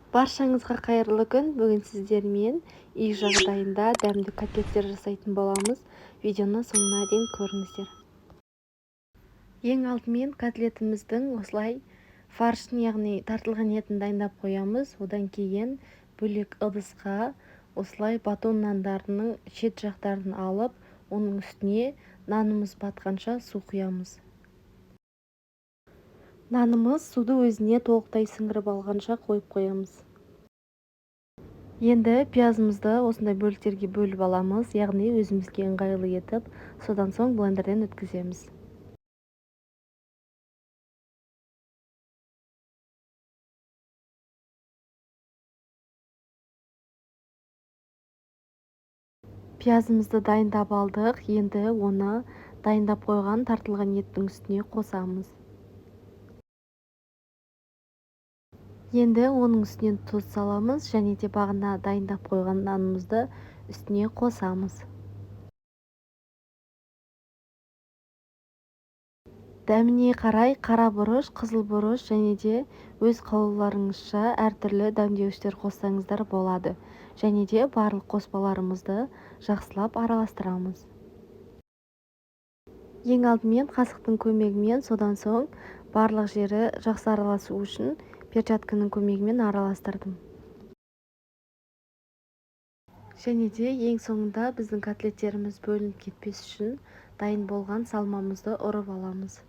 Баршаңызға қайырлы күн. Бүгін сіздермен үй жағдайында дәмді котлеттер жасайтын боламыз. Видеоны соңына дейін көріңіздер. Ең алдымен котлетіміздің осылай фаршын, яғни тартылған етін дайындап қоямыз. Одан кейін бөлек ыдысқа осылай батон нандарының шет жақтарын алып, оның үстіне нанымыз батқанша су құямыз. Нанымыз суды өзіне толықтай сіңіріп алғанша қойып қоямыз. Енді пиязымызды осындай бөліктерге бөліп аламыз, яғни өзімізге ыңғайлы етіп, содан соң блендерден өткіземіз. Пиязымызды дайындап алдық, енді оны дайындап қойған тартылған еттің үстіне қосамыз. Енді оның үстінен тұз саламыз және де бағана дайындап қойған нанымызды үстіне қосамыз. Дәміне қарай қара бұрыш, қызыл бұрыш және де өз қалауларыңызша әртүрлі дәмдеуіштер қоссаңыздар болады. Және де барлық қоспаларымызды жақсылап араластырамыз. Ең алдымен қасықтың көмегімен, содан соң барлық жері жақсы араласу үшін перчатканың көмегімен араластырдым. Және де ең соңында біздің котлеттеріміз бөлініп кетпес үшін дайын болған салмамызды ұрып аламыз.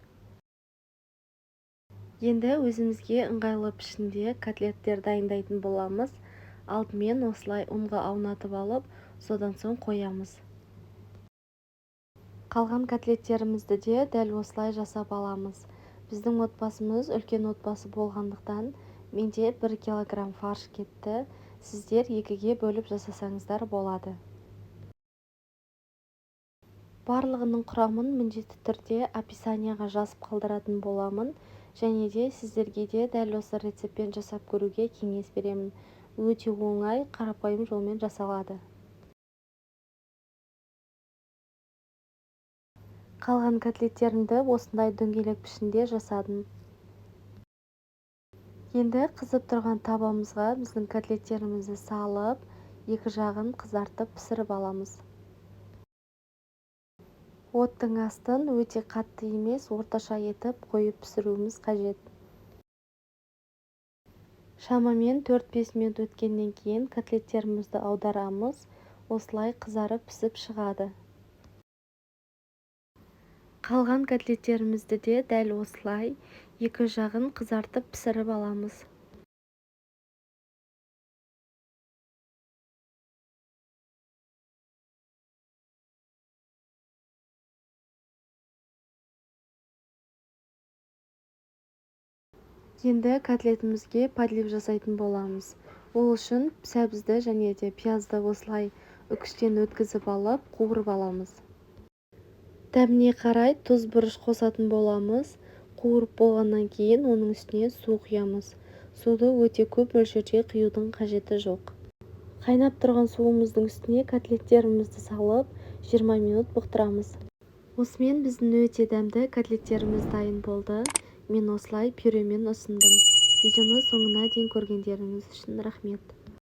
Енді өзімізге ыңғайлы пішінде котлеттер дайындайтын боламыз. Алдымен осылай ұнға аунатып алып, содан соң қоямыз. Қалған котлеттерімізді де дәл осылай жасап аламыз. Біздің отбасымыз үлкен отбасы болғандықтан, менде 1 килограмм фарш кетті. Сіздер 2-ге бөліп жасасаңыздар болады. Барлығының құрамын міндетті түрде описанияға жазып қалдыратын боламын. Және де сіздерге де дәл осы рецептпен жасап көруге кеңес беремін. Өте оңай, қарапайым жолмен жасалады. Қалған котлеттерімді осындай дөңгелек пішінде жасадым. Енді қызып тұрған табамызға біздің котлеттерімізді салып, екі жағын қызартып пісіріп аламыз. Оттың астын өте қатты емес, орташа етіп қойып пісіруіміз қажет. Шамамен 4-5 минут өткеннен кейін котлеттерімізді аударамыз, осылай қызарып пісіп шығады. Қалған котлеттерімізді де дәл осылай екі жағын қызартып пісіріп аламыз. Енді котлетімізге подлив жасайтын боламыз. Ол үшін сәбізді және де пиязды осылай үкістен өткізіп алып, қуырып аламыз. Дәміне қарай тұз бұрыш қосатын боламыз. Қуырып болғаннан кейін оның үстіне су құямыз. Суды өте көп мөлшерде құюдың қажеті жоқ. Қайнап тұрған суымыздың үстіне котлеттерімізді салып 20 минут бұқтырамыз. Осымен біздің өте дәмді котлеттеріміз дайын болды. Мен осылай пюремен ұсындым. Видеоны соңына дейін көргендеріңіз үшін рахмет.